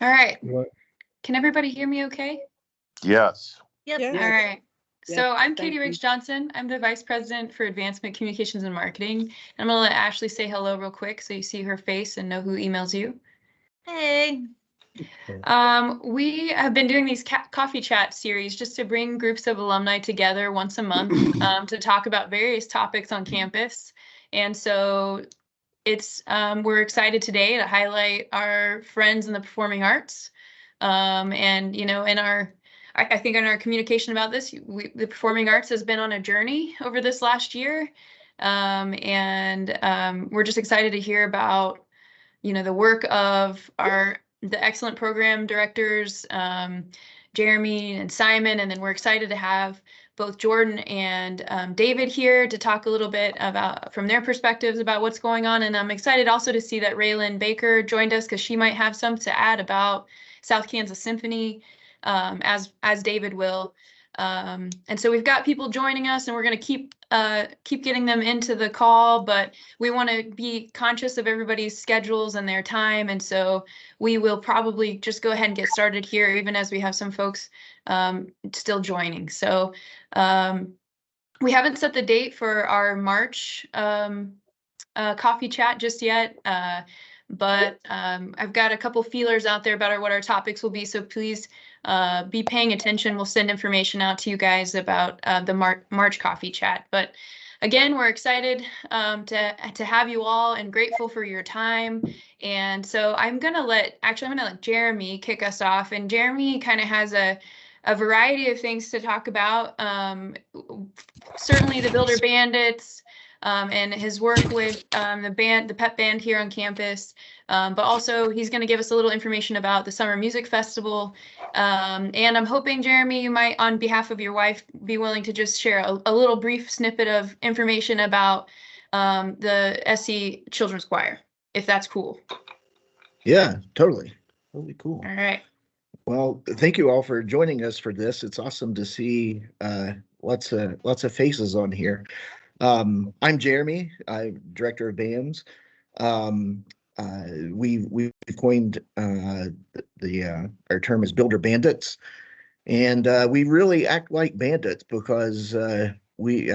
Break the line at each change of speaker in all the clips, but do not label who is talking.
All right.
What?
Can everybody hear me okay?
Yes.
Yep.
Yeah.
All right.
Yep,
So I'm
thank
Katie
you.
Riggs Johnson. I'm the Vice President for Advancement Communications and Marketing. And I'm going to let Ashley say hello real quick so you see her face and know who emails you.
Hey.
We have been doing these coffee chat series just to bring groups of alumni together once a month to talk about various topics on campus. And so we're excited today to highlight our friends in the performing arts. And, you know, I think in our communication about this, the performing arts has been on a journey over this last year. We're just excited to hear about, you know, the work of the excellent program directors, Jeremy and Simon, and then we're excited to have both Jordan and David here to talk a little bit about from their perspectives about what's going on. And I'm excited also to see that Raylan Baker joined us because she might have some to add about South Kansas Symphony, as David will. And so we've got people joining us, and we're going to keep getting them into the call, but we want to be conscious of everybody's schedules and their time. And so we will probably just go ahead and get started here, even as we have some folks still joining. So we haven't set the date for our March coffee chat just yet. But I've got a couple feelers out there about what our topics will be. So please be paying attention. We'll send information out to you guys about the March coffee chat. But again, we're excited to have you all and grateful for your time. And so I'm going to let Jeremy kick us off. And Jeremy kind of has a variety of things to talk about. Certainly the Builder Bandits, and his work with the pep band here on campus. But also he's going to give us a little information about the Summer Music Festival. And I'm hoping, Jeremy, you might, on behalf of your wife, be willing to just share a little brief snippet of information about the SC Children's Choir, if that's cool.
Yeah, totally. Totally cool.
All right.
Well, thank you all for joining us for this. It's awesome to see lots of faces on here. I'm Jeremy. I'm director of bands. We coined our term is Builder Bandits, and we really act like bandits because I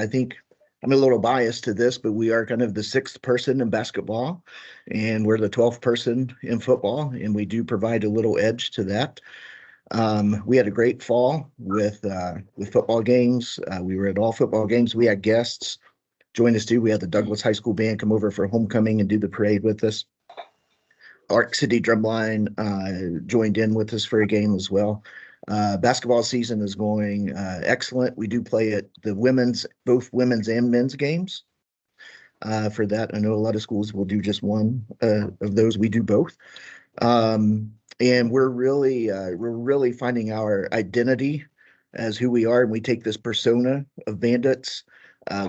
think I'm a little biased to this, but we are kind of the 6th person in basketball, and we're the 12th person in football, and we do provide a little edge to that. We had a great fall with football games. We were at all football games. We had guests join us too. We had the Douglas High School band come over for homecoming and do the parade with us. Arc City Drumline joined in with us for a game as well. Basketball season is going excellent. We do play at both women's and men's games. For that, I know a lot of schools will do just one of those. We do both. And we're really finding our identity as who we are, and we take this persona of bandits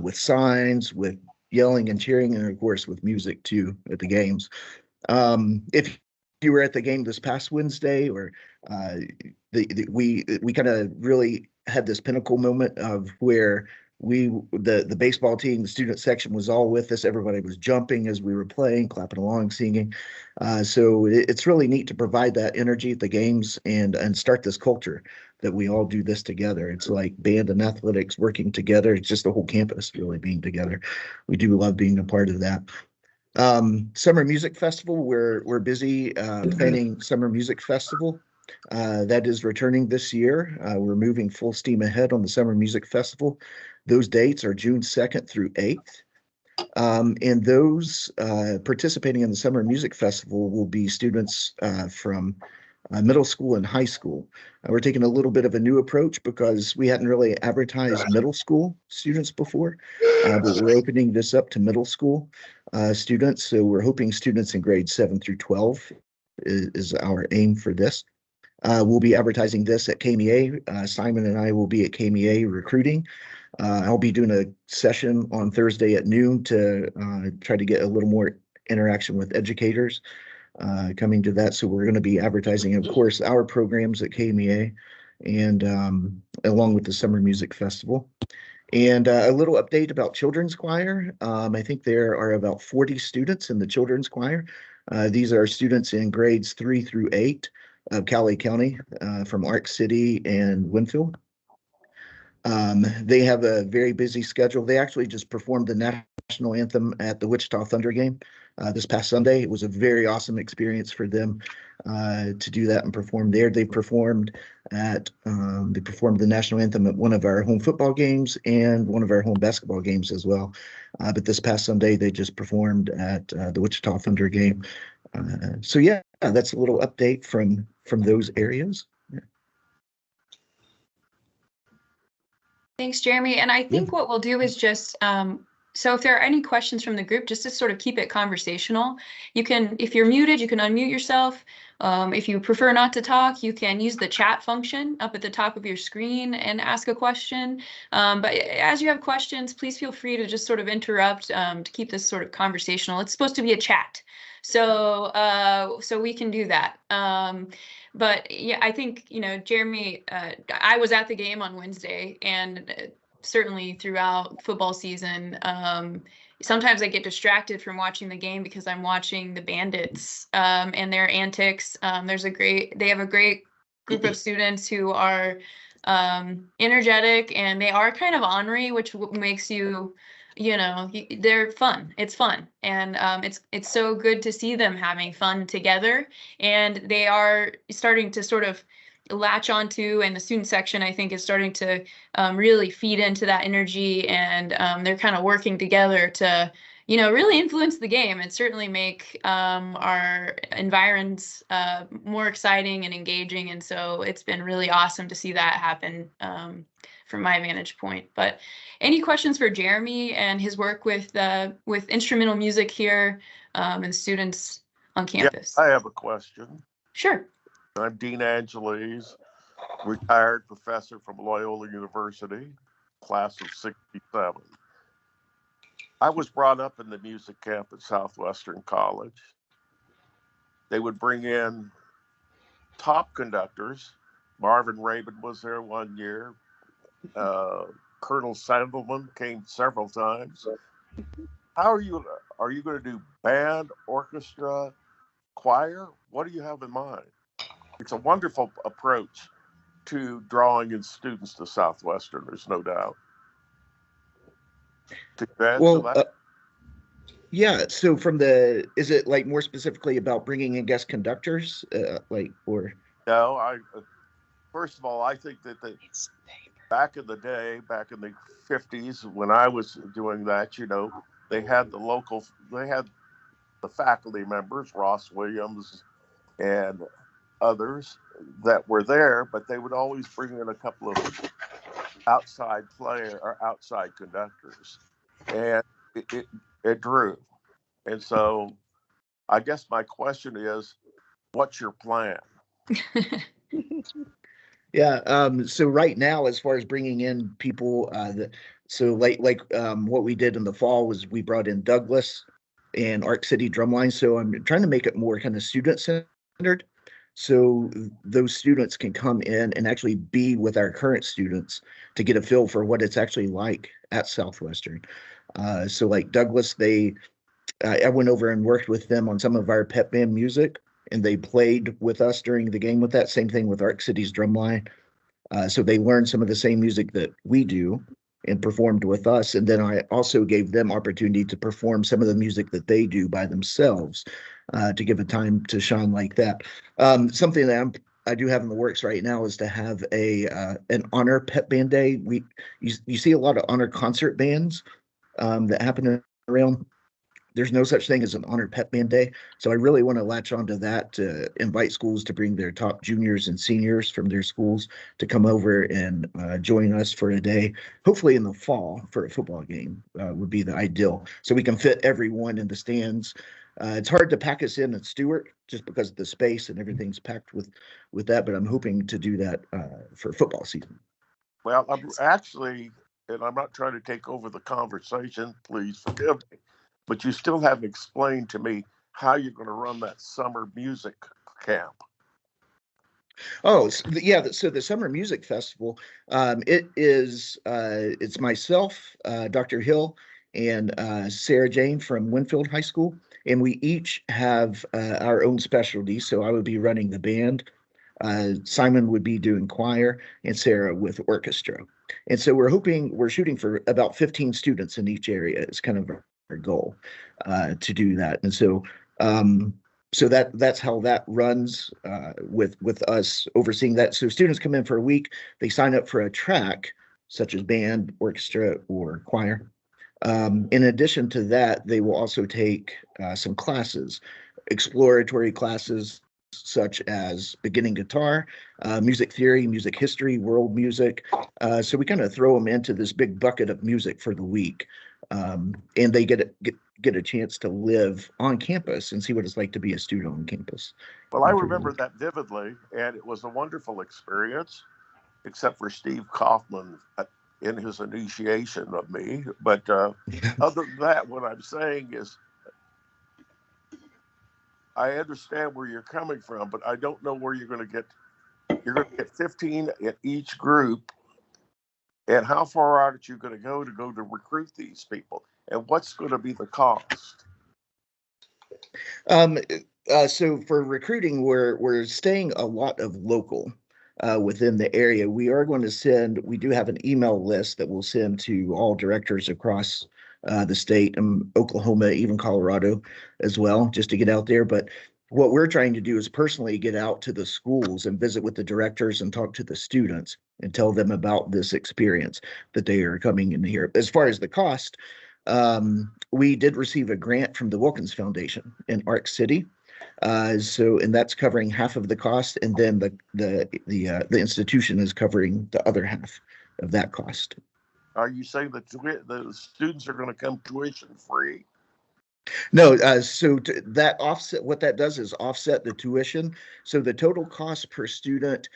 with signs, with yelling and cheering, and of course with music too at the games. If you were at the game this past Wednesday, or we kind of really had this pinnacle moment of where the baseball team, the student section was all with us. Everybody was jumping as we were playing, clapping along, singing. So it's really neat to provide that energy at the games and start this culture that we all do this together. It's like band and athletics working together. It's just the whole campus really being together. We do love being a part of that. Summer Music Festival, we're busy planning Summer Music Festival. That is returning this year. We're moving full steam ahead on the Summer Music Festival. Those dates are June 2nd through 8th. And those participating in the Summer Music Festival will be students from middle school and high school. We're taking a little bit of a new approach because we hadn't really advertised middle school students before, but we're opening this up to middle school students. So we're hoping students in grades 7 through 12 is our aim for this. We'll be advertising this at KMEA. Simon and I will be at KMEA recruiting. I'll be doing a session on Thursday at noon to try to get a little more interaction with educators coming to that. So we're going to be advertising, of course, our programs at KMEA and along with the Summer Music Festival. And a little update about Children's Choir. I think there are about 40 students in the Children's Choir. These are students in grades 3 through 8. of Cowley County, from Arc City and Winfield. They have a very busy schedule. They actually just performed the national anthem at the Wichita Thunder game this past Sunday. It was a very awesome experience for them to do that and perform there. They performed the national anthem at one of our home football games and one of our home basketball games as well. But this past Sunday, they just performed at the Wichita Thunder game. So yeah, that's a little update from those areas.
Thanks, Jeremy. And I think what we'll do is just, so if there are any questions from the group, just to sort of keep it conversational, you can, if you're muted, you can unmute yourself. If you prefer not to talk, you can use the chat function up at the top of your screen and ask a question. But as you have questions, please feel free to just sort of interrupt to keep this sort of conversational. It's supposed to be a chat. So we can do that. But yeah, I think, Jeremy, I was at the game on Wednesday, and certainly throughout football season, sometimes I get distracted from watching the game because I'm watching the Bandits and their antics. They have a great group of students who are energetic, and they are kind of ornery, which makes you, they're fun. It's fun. And it's so good to see them having fun together. And they are starting to sort of latch onto, and the student section, I think, is starting to really feed into that energy. And they're kind of working together to, really influence the game and certainly make our environs more exciting and engaging. And so it's been really awesome to see that happen from my vantage point. But any questions for Jeremy and his work with instrumental music here and students on campus?
Yeah, I have a question.
Sure.
I'm Dean Angeles, retired professor from Loyola University, class of '67. I was brought up in the music camp at Southwestern College. They would bring in top conductors. Marvin Rabin was there one year. Colonel Sandelman came several times. How are you going to do band, orchestra, choir? What do you have in mind? It's a wonderful approach to drawing in students to Southwestern, there's no doubt.
Yeah, so is it like more specifically about bringing in guest conductors,
No, first of all, I think that back in the day, back in the 50s, when I was doing that, they had the faculty members, Ross Williams and others that were there, but they would always bring in a couple of outside conductors, and it drew. And so I guess my question is, what's your plan?
Yeah, so right now, as far as bringing in people, what we did in the fall was we brought in Douglas and Arc City Drumline. So I'm trying to make it more kind of student-centered, so those students can come in and actually be with our current students to get a feel for what it's actually like at Southwestern. So like Douglas, I went over and worked with them on some of our pep band music, and they played with us during the game with that. Same thing with Arc City's Drumline. So they learned some of the same music that we do and performed with us. And then I also gave them opportunity to perform some of the music that they do by themselves, to give a time to shine like that. Something that I do have in the works right now is to have an honor pep band day. You see a lot of honor concert bands that happen around. There's no such thing as an honor pep band day. So I really want to latch onto that to invite schools to bring their top juniors and seniors from their schools to come over and join us for a day, hopefully in the fall for a football game would be the ideal. So we can fit everyone in the stands. It's hard to pack us in at Stewart just because of the space and everything's packed with that, but I'm hoping to do that for football season.
Well, I'm actually, and I'm not trying to take over the conversation, please forgive me, but you still haven't explained to me how you're going to run that summer music camp.
Oh, yeah. So the Summer Music Festival, it's myself, Dr. Hill, and Sarah Jane from Winfield High School, and we each have our own specialty. So I would be running the band. Simon would be doing choir and Sarah with orchestra. And so we're shooting for about 15 students in each area is kind of our goal to do that. And so that's how that runs with us overseeing that. So students come in for a week, they sign up for a track such as band, orchestra, or choir. In addition to that, they will also take some classes, exploratory classes such as beginning guitar, music theory, music history, world music. So we kind of throw them into this big bucket of music for the week. And they get a chance to live on campus and see what it's like to be a student on campus.
Well, I remember that vividly, and it was a wonderful experience, except for Steve Kaufman in his initiation of me. But other than that, what I'm saying is I understand where you're coming from, but I don't know where you're going to get. You're going to get 15 in each group. And how far out are you going to go to recruit these people? And what's going to be the cost?
So for recruiting, we're staying a lot of local within the area. We do have an email list that we'll send to all directors across the state, Oklahoma, even Colorado as well, just to get out there. But what we're trying to do is personally get out to the schools and visit with the directors and talk to the students and tell them about this experience that they are coming in here. As far as the cost, we did receive a grant from the Wilkins Foundation in Arc City. And that's covering half of the cost, and then the institution is covering the other half of that cost.
Are you saying that the students are going to come tuition free?
No, that offset, what that does is offset the tuition. So the total cost per student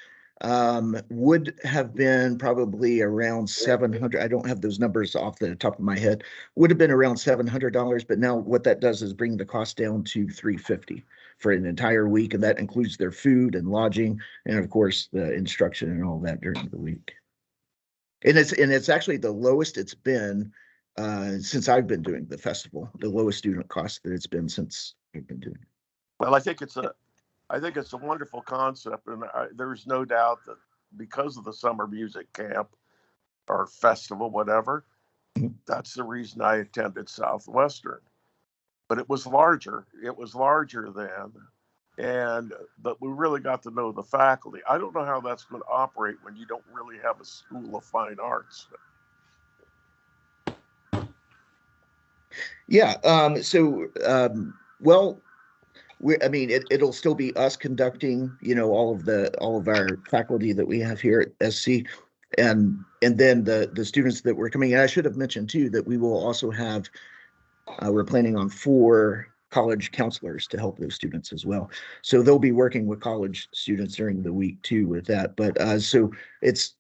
would have been probably around $700. I don't have those numbers off the top of my head. Would have been around $700, but now what that does is bring the cost down to $350 for an entire week, and that includes their food and lodging, and of course the instruction and all that during the week. And it's actually the lowest it's been since I've been doing the festival. The lowest student cost that it's been since I've been doing it.
Well, I think it's a wonderful concept, and there's no doubt that because of the summer music camp or festival, whatever, that's the reason I attended Southwestern. But it was larger. It was larger then, but we really got to know the faculty. I don't know how that's going to operate when you don't really have a school of fine arts.
Yeah. Well. It'll still be us conducting, all of our faculty that we have here at SC, and then the students that were coming in. I should have mentioned too that we will also have. We're planning on 4 college counselors to help those students as well. So they'll be working with college students during the week too with that. But so it's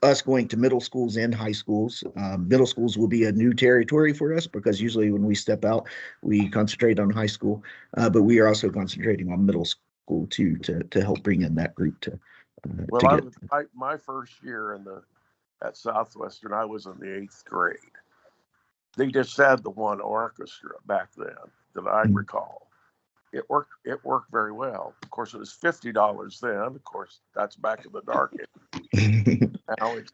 us going to middle schools and high schools. Middle schools will be a new territory for us because usually when we step out, we concentrate on high school, but we are also concentrating on middle school too to help bring in that group to.
My first year at Southwestern, I was in the 8th grade. They just had the one orchestra back then that I recall. It worked very well. Of course, it was $50 then. Of course, that's back in the dark age. Now it's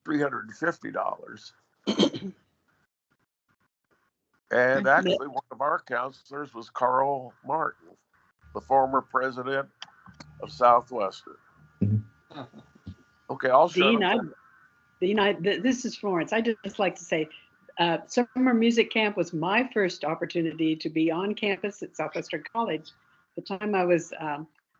$350. And actually, one of our counselors was Carl Martin, the former president of Southwestern. Okay, I'll show
Dean, this is Florence. I just like to say, summer music camp was my first opportunity to be on campus at Southwestern College. The time I was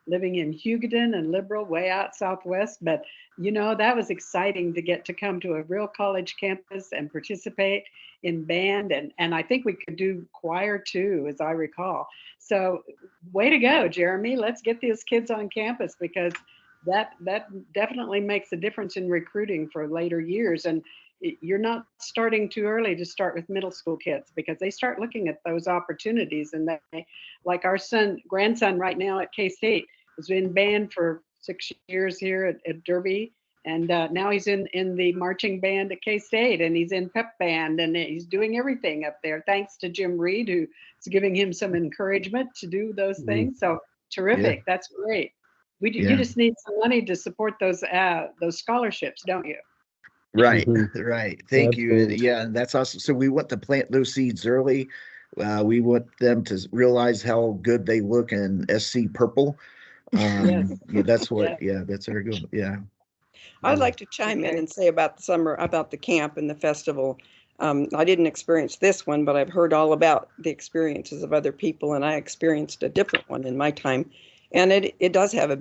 living in Hugoton and Liberal, way out southwest. But, that was exciting to get to come to a real college campus and participate in band. And I think we could do choir too, as I recall. So way to go, Jeremy. Let's get these kids on campus because that definitely makes a difference in recruiting for later years. And you're not starting too early to start with middle school kids because they start looking at those opportunities. And they, like our grandson right now at K-State has been band for 6 years here at Derby. And now he's in the marching band at K-State, and he's in pep band, and he's doing everything up there. Thanks to Jim Reed, who's giving him some encouragement to do those things. So terrific. Yeah. That's great. You just need some money to support those scholarships, don't you?
Right,
Mhm.
right. Thank you.
Absolutely.
Yeah, and that's awesome. So we want to plant those seeds early. We want them to realize how good they look in SC purple.
Yes.
Yeah, that's what,
Yes.
yeah, that's our goal. Yeah.
I'd like to chime in
Okay.
and say about the summer, about the camp and the festival. I didn't experience this one, but I've heard all about the experiences of other people, and I experienced a different one in my time. And it does have a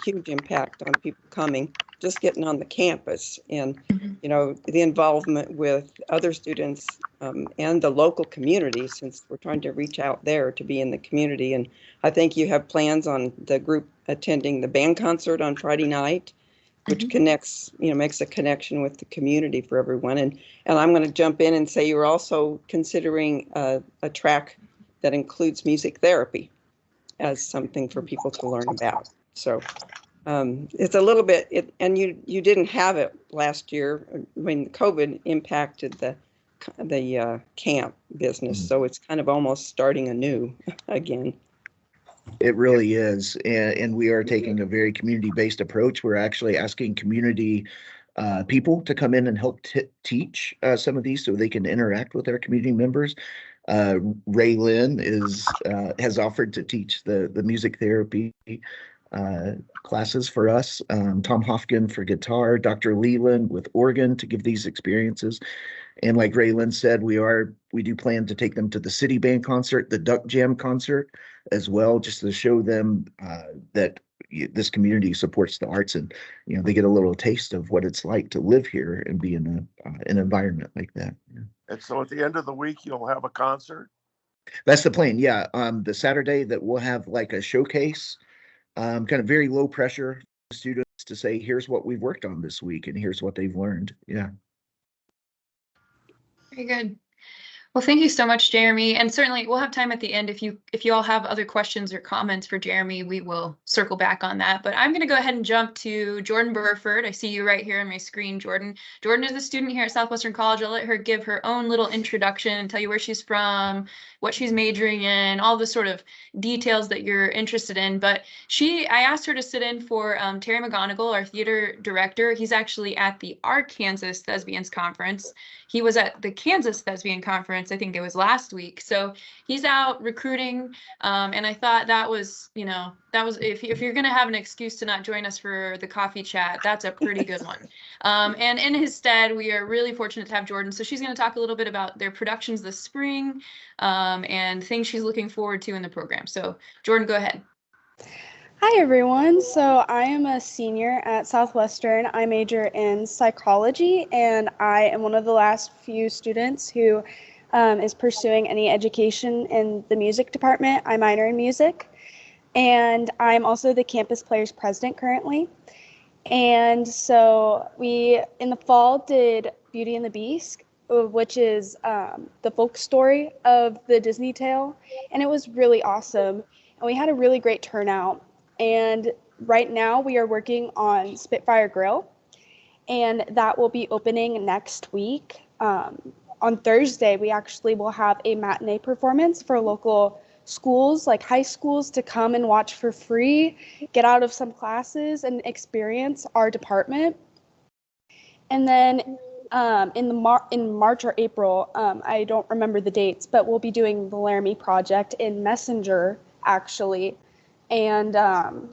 huge impact on people coming, just getting on the campus, and the involvement with other students and the local community, since we're trying to reach out there to be in the community. And I think you have plans on the group attending the band concert on Friday night, which connects, makes a connection with the community for everyone. And I'm going to jump in and say you're also considering a track that includes music therapy as something for people to learn about. So it's a little bit, and you didn't have it last year when COVID impacted the camp business. So it's kind of almost starting anew again.
It really is. And we are taking a very community-based approach. We're actually asking community people to come in and help teach some of these so they can interact with our community members. Lynne has offered to teach the music therapy classes for us. Tom Hofkin for guitar, Dr. Leland with organ to give these experiences. And like Lynne said, we do plan to take them to the city band concert, the Duck Jam concert as well, just to show them that this community supports the arts, and they get a little taste of what it's like to live here and be in an environment like that. Yeah.
And so at the end of the week, you'll have a concert?
That's the plan. Yeah. The Saturday that we'll have like a showcase, kind of very low pressure for students to say, here's what we've worked on this week and here's what they've learned. Yeah.
Very good. Well, thank you so much, Jeremy. And certainly we'll have time at the end. If you all have other questions or comments for Jeremy, we will circle back on that. But I'm going to go ahead and jump to Jordan Burford. I see you right here on my screen, Jordan. Jordan is a student here at Southwestern College. I'll let her give her own little introduction and tell you where she's from, what she's majoring in, all the sort of details that you're interested in. But I asked her to sit in for Terry McGonigal, our theater director. He's actually at the Arkansas Thespians Conference. He was at the Kansas Thespian Conference, I think it was last week. So he's out recruiting. And I thought that was, if you're going to have an excuse to not join us for the coffee chat, that's a pretty good one. And in his stead, we are really fortunate to have Jordan. So she's going to talk a little bit about their productions this spring and things she's looking forward to in the program. So Jordan, go ahead.
Hi, everyone. So I am a senior at Southwestern. I major in psychology, and I am one of the last few students who is pursuing any education in the music department. I minor in music, and I'm also the campus players president currently. And so we, in the fall, did Beauty and the Beast, which is the folk story of the Disney tale, and it was really awesome. And we had a really great turnout. And right now we are working on Spitfire Grill, and that will be opening next week. On Thursday, we actually will have a matinee performance for local schools, like high schools, to come and watch for free, get out of some classes and experience our department. And then in March or April, I don't remember the dates, but we'll be doing the Laramie Project in Messenger, actually. And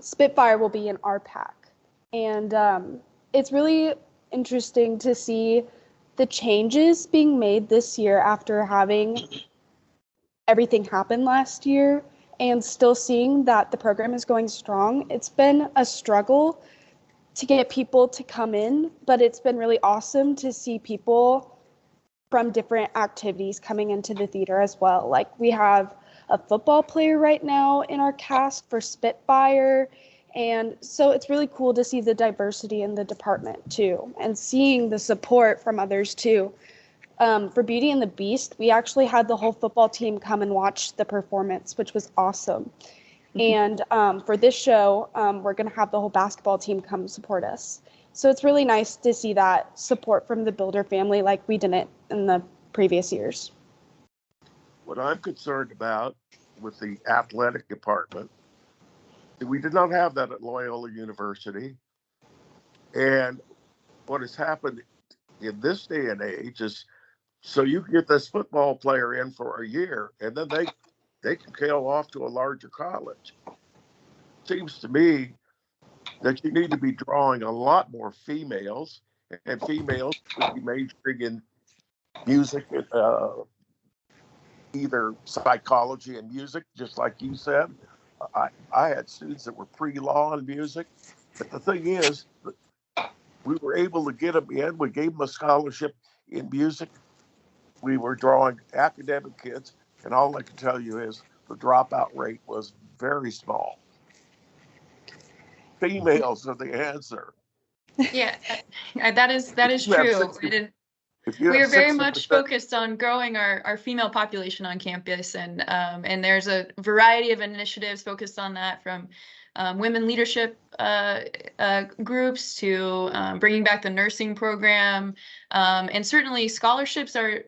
Spitfire will be in RPAC. And it's really interesting to see the changes being made this year after having everything happen last year and still seeing that the program is going strong. It's been a struggle to get people to come in, but it's been really awesome to see people from different activities coming into the theater as well. Like we have a football player right now in our cast for Spitfire. And so it's really cool to see the diversity in the department too, and seeing the support from others too. For Beauty and the Beast, we actually had the whole football team come and watch the performance, which was awesome. And for this show, we're going to have the whole basketball team come support us. So it's really nice to see that support from the Builder family like we didn't in the previous years.
What I'm concerned about with the athletic department We did not have that at Loyola University. And what has happened in this day and age is, so you can get this football player in for a year, and then they can tail off to a larger college. Seems to me that you need to be drawing a lot more females, and females would be majoring in music, either psychology and music, just like you said. I had students that were pre-law and music, but the thing is, we were able to get them in. We gave them a scholarship in music. We were drawing academic kids, and all I can tell you is the dropout rate was very small. Females are the answer.
Yeah, that is
You have
true.
60 If you
We
have
are very
60%,
much focused on growing our female population on campus, and there's a variety of initiatives focused on that, from women leadership groups to bringing back the nursing program, and certainly scholarships are,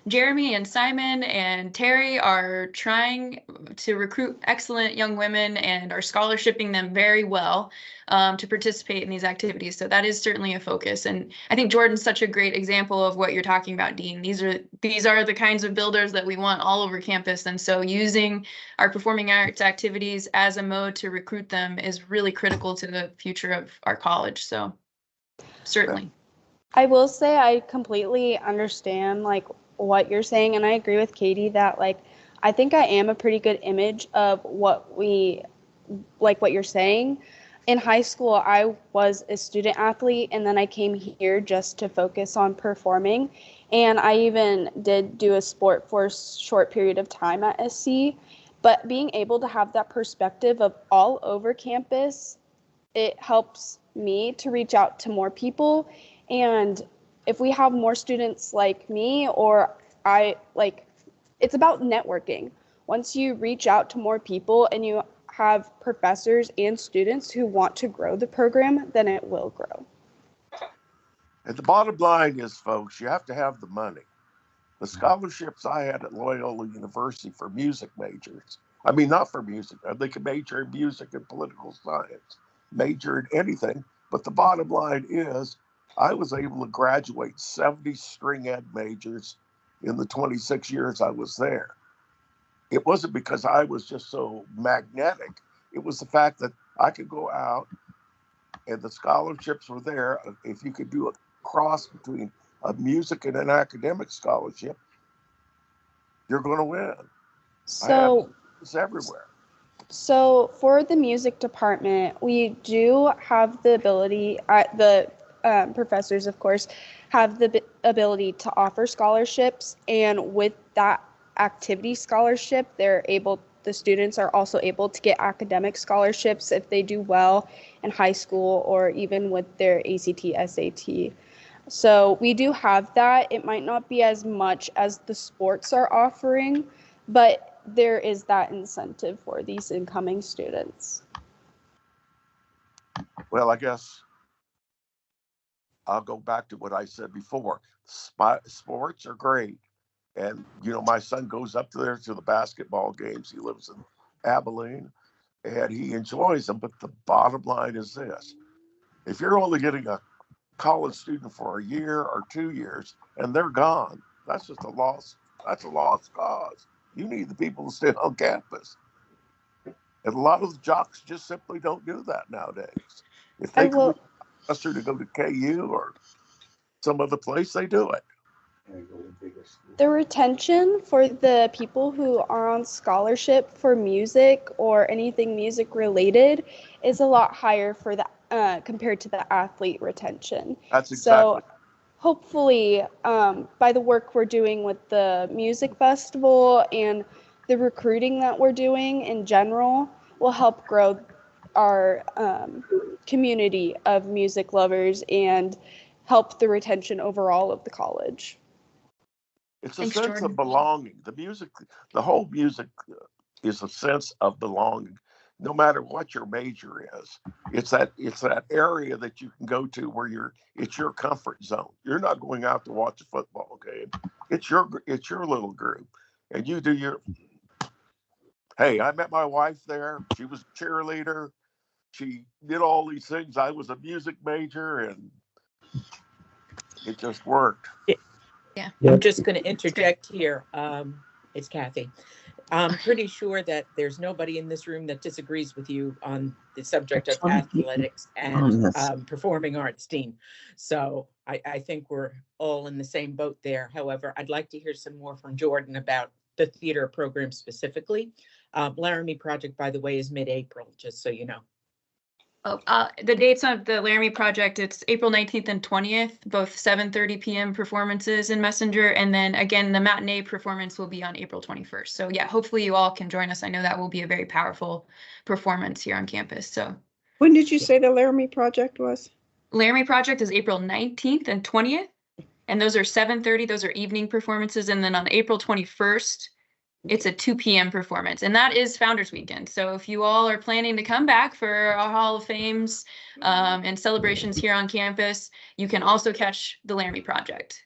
Jeremy and Simon and Terry are trying to recruit excellent young women and are scholarshiping them very well to participate in these activities. So that is certainly a focus. And I think Jordan's such a great example of what you're talking about, Dean. These are the kinds of builders that we want all over campus. And so using our performing arts activities as a mode to recruit them is really critical to the future of our college. So certainly.
I will say I completely understand like what you're saying, and I agree with Katie that like I think I am a pretty good image of what you're saying. In high school, I was a student athlete, and then I came here just to focus on performing. And I even did do a sport for a short period of time at SC. But being able to have that perspective of all over campus, it helps me to reach out to more people. And if we have more students like me, or it's about networking. Once you reach out to more people and you have professors and students who want to grow the program, then it will grow.
And the bottom line is, folks, you have to have the money. The scholarships I had at Loyola University for music majors, I mean, not for music, they could major in music and political science, major in anything. But the bottom line is, I was able to graduate 70 string ed majors in the 26 years I was there. It wasn't because I was just so magnetic. It was the fact that I could go out and the scholarships were there. If you could do a cross between a music and an academic scholarship, you're going to win.
So
it's everywhere.
So for the music department, we do have the ability, the professors, of course, have the ability to offer scholarships. And with that activity scholarship, the students are also able to get academic scholarships if they do well in high school or even with their ACT, SAT. So we do have that. It might not be as much as the sports are offering, but there is that incentive for these incoming students.
Well, I guess I'll go back to what I said before. Sports are great. And, my son goes up there to the basketball games. He lives in Abilene and he enjoys them. But the bottom line is this: if you're only getting a college student for a year or 2 years and they're gone, that's just a loss. That's a lost cause. You need the people to stay on campus. And a lot of the jocks just simply don't do that nowadays. If they can get a professor to go to KU or some other place, they do it.
The retention for the people who are on scholarship for music or anything music related is a lot higher for the compared to the athlete retention.
That's exactly.
So hopefully by the work we're doing with the music festival and the recruiting that we're doing in general will help grow our community of music lovers and help the retention overall of the college.
It's a sense of belonging. The whole music is a sense of belonging, no matter what your major is. It's that area that you can go to where it's your comfort zone. You're not going out to watch a football game. It's your little group, and you do your. Hey, I met my wife there. She was a cheerleader. She did all these things. I was a music major, and it just worked.
Yeah.
I'm just going to interject here. It's Kathy. I'm pretty sure that there's nobody in this room that disagrees with you on the subject of athletics and performing arts team. So I think we're all in the same boat there. However, I'd like to hear some more from Jordan about the theater program specifically. Laramie Project, by the way, is mid-April, just so you know.
Oh, the dates of the Laramie Project, it's April 19th and 20th, both 7:30 p.m. performances in Messenger. And then again, the matinee performance will be on April 21st. So yeah, hopefully you all can join us. I know that will be a very powerful performance here on campus. So
When did you say the Laramie Project was?
Laramie Project is April 19th and 20th. And those are 7:30. Those are evening performances. And then on April 21st, it's a 2 p.m. performance, and that is Founders Weekend. So if you all are planning to come back for our Hall of Fames and celebrations here on campus, you can also catch the Laramie Project.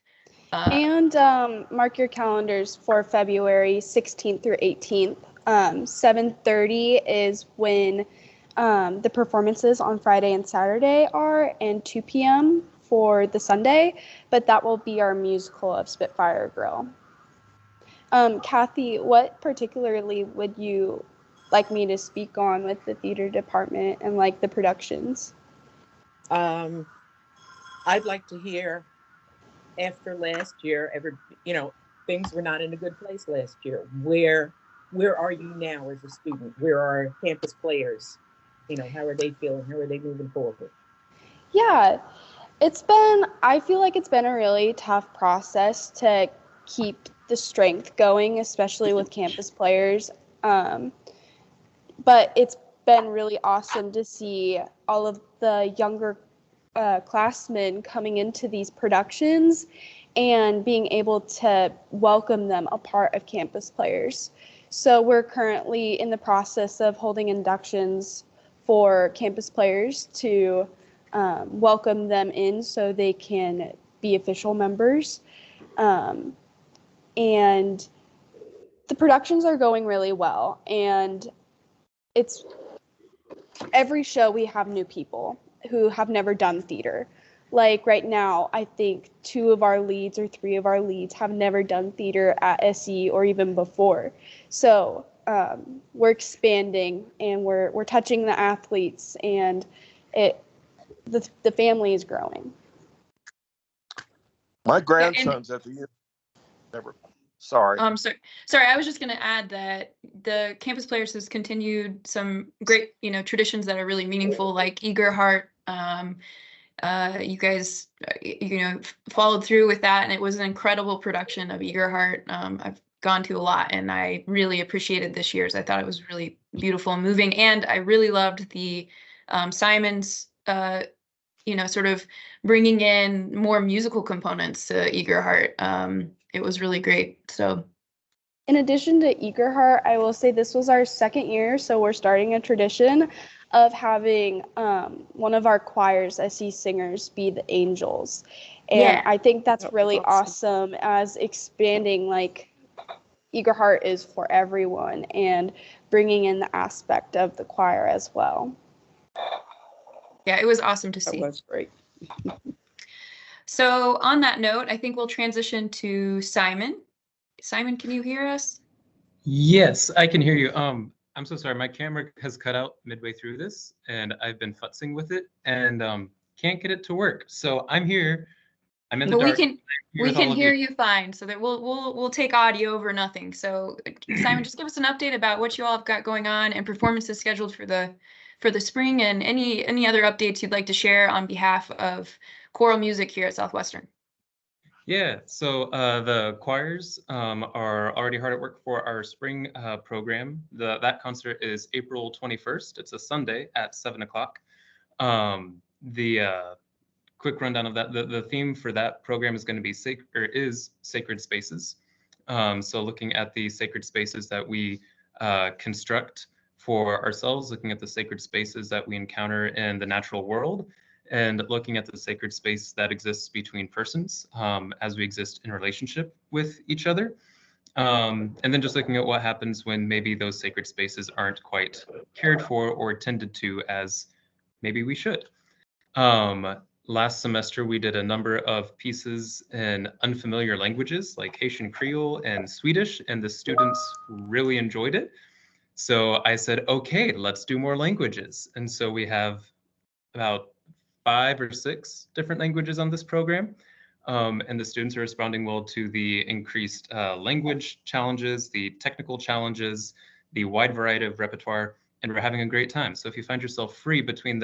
And mark your calendars for February 16th through 18th. 7:30 is when the performances on Friday and Saturday are, and 2 p.m. for the Sunday, but that will be our musical of Spitfire Grill. Kathy, what particularly would you like me to speak on with the theater department and like the productions?
I'd like to hear, after last year, things were not in a good place last year. Where are you now as a student? Where are campus players? How are they feeling? How are they moving forward?
Yeah, I feel like it's been a really tough process to keep the strength going, especially with campus players. But it's been really awesome to see all of the younger classmen coming into these productions and being able to welcome them a part of campus players. So we're currently in the process of holding inductions for campus players to welcome them in so they can be official members. And the productions are going really well, and it's every show we have new people who have never done theater. Like right now, I think 2 of our leads or 3 of our leads have never done theater at SE or even before. So we're expanding, and we're touching the athletes, and the family is growing.
My grandson's at the never. Sorry.
Sorry, I was just going to add that the campus players has continued some great, traditions that are really meaningful, like Eager Heart. You guys, followed through with that, and it was an incredible production of Eager Heart. I've gone to a lot, and I really appreciated this year's. I thought it was really beautiful and moving, and I really loved the Simon's, sort of bringing in more musical components to Eager Heart. It was really great. So,
in addition to Eager Heart, I will say this was our 2nd year, so we're starting a tradition of having one of our choirs, SE singers, be the Angels. And yeah. I think that's really awesome as expanding, like, Eager Heart is for everyone and bringing in the aspect of the choir as well.
Yeah, it was awesome to see.
That was great.
So on that note, I think we'll transition to Simon. Simon, can you hear us?
Yes, I can hear you. I'm so sorry. My camera has cut out midway through this, and I've been futzing with it and can't get it to work. So I'm here. I'm in the dark.
We can hear you fine. So that we'll take audio over nothing. So Simon, just give us an update about what you all have got going on and performances scheduled for the spring, and any other updates you'd like to share on behalf of choral music here at Southwestern.
Yeah, so the choirs are already hard at work for our spring program. That concert is April 21st. It's a Sunday at 7 o'clock. The quick rundown of that, the theme for that program is going to be sacred spaces. So looking at the sacred spaces that we construct for ourselves, looking at the sacred spaces that we encounter in the natural world, and looking at the sacred space that exists between persons as we exist in relationship with each other. And then just looking at what happens when maybe those sacred spaces aren't quite cared for or tended to as maybe we should. Last semester, we did a number of pieces in unfamiliar languages like Haitian Creole and Swedish, and the students really enjoyed it. So I said, okay, let's do more languages. And so we have about 5 or 6 different languages on this program. And the students are responding well to the increased language challenges, the technical challenges, the wide variety of repertoire, and we're having a great time. So if you find yourself free between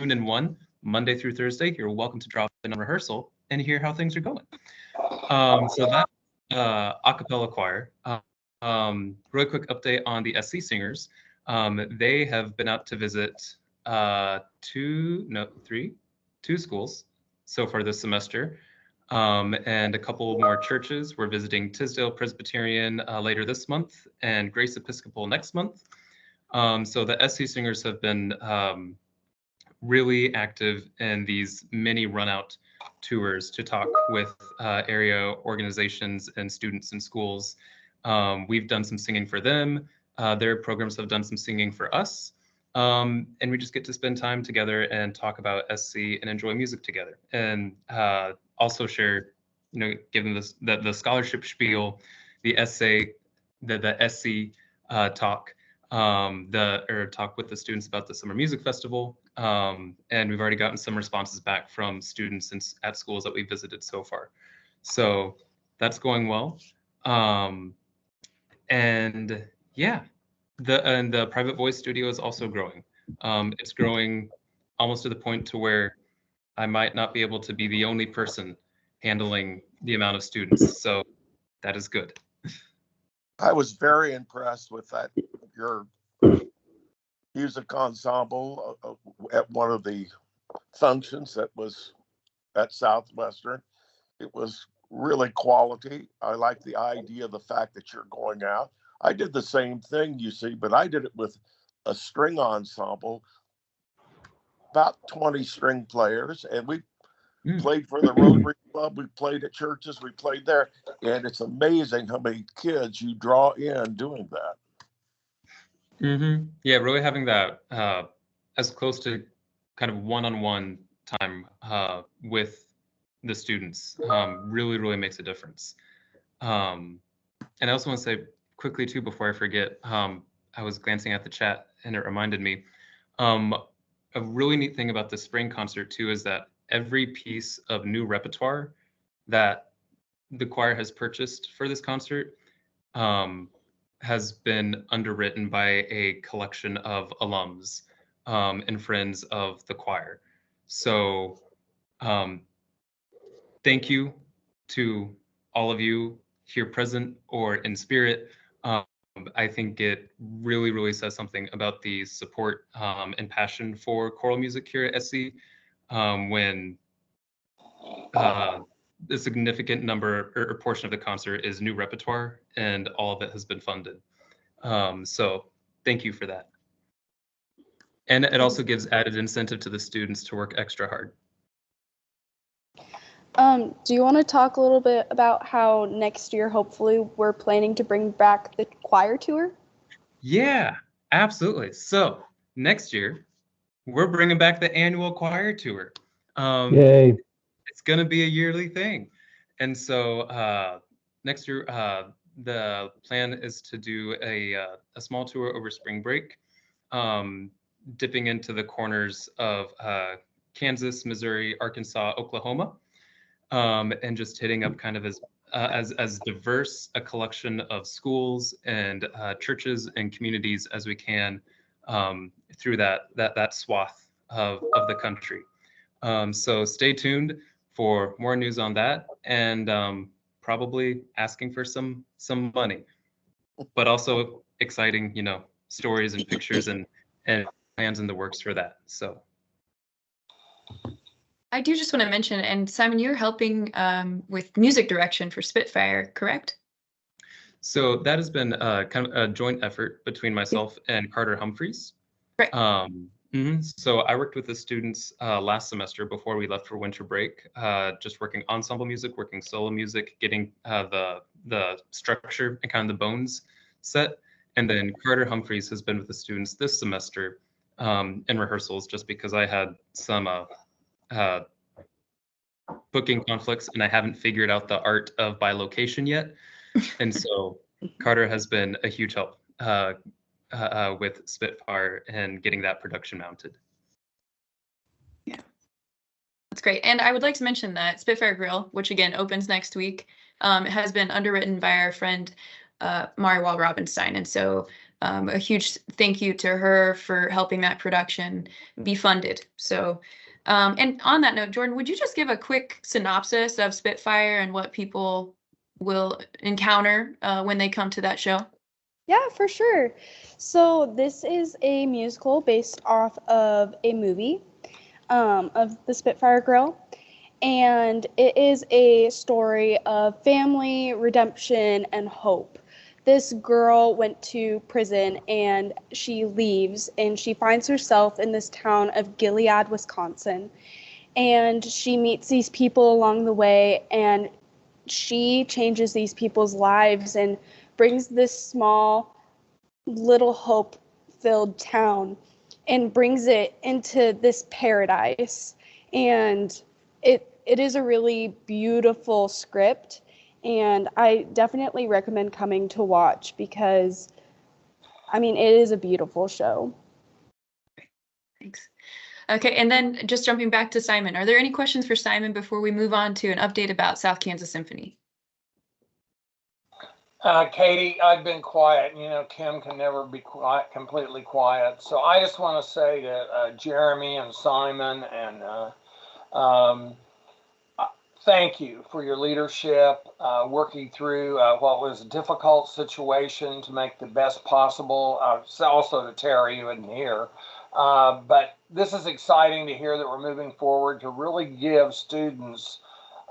noon and 1, Monday through Thursday, you're welcome to drop in on rehearsal and hear how things are going. So that a cappella choir. Really quick update on the SC singers. They have been out to visit 2 schools so far this semester, and a couple more churches. We're visiting Tisdale Presbyterian later this month and Grace Episcopal next month. So the SC singers have been really active in these mini run-out tours to talk with area organizations and students in schools. We've done some singing for them. Their programs have done some singing for us. And we just get to spend time together and talk about SC and enjoy music together. And also share, give them the scholarship spiel, the essay, the SC talk, talk with the students about the Summer Music Festival. And we've already gotten some responses back from students at schools that we visited so far. So that's going well. And yeah, the private voice studio is also growing. It's growing almost to the point to where I might not be able to be the only person handling the amount of students. So that is good.
I was very impressed with your music ensemble at one of the functions that was at Southwestern. It was really quality. I like the idea, the fact that you're going out. I did the same thing, you see, but I did it with a string ensemble, about 20 string players, and we played for the Rotary Club. We played at churches. We played there, and it's amazing how many kids you draw in doing that.
Yeah, really having that as close to kind of one-on-one time with the students really makes a difference. And I also want to say quickly too, before I forget, I was glancing at the chat and it reminded me, a really neat thing about the spring concert too is that every piece of new repertoire that the choir has purchased for this concert has been underwritten by a collection of alums and friends of the choir. So thank you to all of you here present or in spirit. I think it really says something about the support and passion for choral music here at SC when a significant number or portion of the concert is new repertoire and all of it has been funded. So thank you for that. And it also gives added incentive to the students to work extra hard.
Do you want to talk a little bit about how next year, hopefully, we're planning to bring back the choir tour?
Yeah, absolutely. So next year, we're bringing back the annual choir tour.
Yay.
It's going to be a yearly thing. And so next year, the plan is to do a small tour over spring break, dipping into the corners of Kansas, Missouri, Arkansas, Oklahoma, and just hitting up kind of as diverse a collection of schools and churches and communities as we can through that swath of the country. So stay tuned for more news on that, and probably asking for some money, but also exciting, stories and pictures and plans in the works for that. So
I do just want to mention, and Simon, you're helping with music direction for Spitfire, correct?
So that has been kind of a joint effort between myself and Carter Humphreys.
Right.
So I worked with the students last semester before we left for winter break, just working ensemble music, working solo music, getting the the structure and kind of the bones set. And then Carter Humphreys has been with the students this semester in rehearsals, just because I had some booking conflicts and I haven't figured out the art of by location yet. And so Carter has been a huge help with Spitfire and getting that production mounted.
That's great. And I would like to mention that Spitfire Grill, which again opens next week, has been underwritten by our friend Mari Wall Robinstein. And so a huge thank you to her for helping that production be funded. So, and on that note, Jordan, would you just give a quick synopsis of Spitfire and what people will encounter when they come to that show?
Yeah, for sure. So this is a musical based off of a movie of the Spitfire Grill. And it is a story of family, redemption, and hope. This girl went to prison and she leaves and she finds herself in this town of Gilead, Wisconsin. And she meets these people along the way and she changes these people's lives and brings this small, little hope-filled town and brings it into this paradise. And it is a really beautiful script, and I definitely recommend coming to watch because, I mean, it is a beautiful show.
Thanks. Okay, and then just jumping back to Simon, are there any questions for Simon before we move on to an update about South Kansas Symphony?
Katie, I've been quiet. You know, Kim can never be quiet, completely quiet. So I just want to say to Jeremy and Simon and thank you for your leadership, working through what was a difficult situation to make the best possible. Also to Terry, who isn't here. But this is exciting to hear that we're moving forward to really give students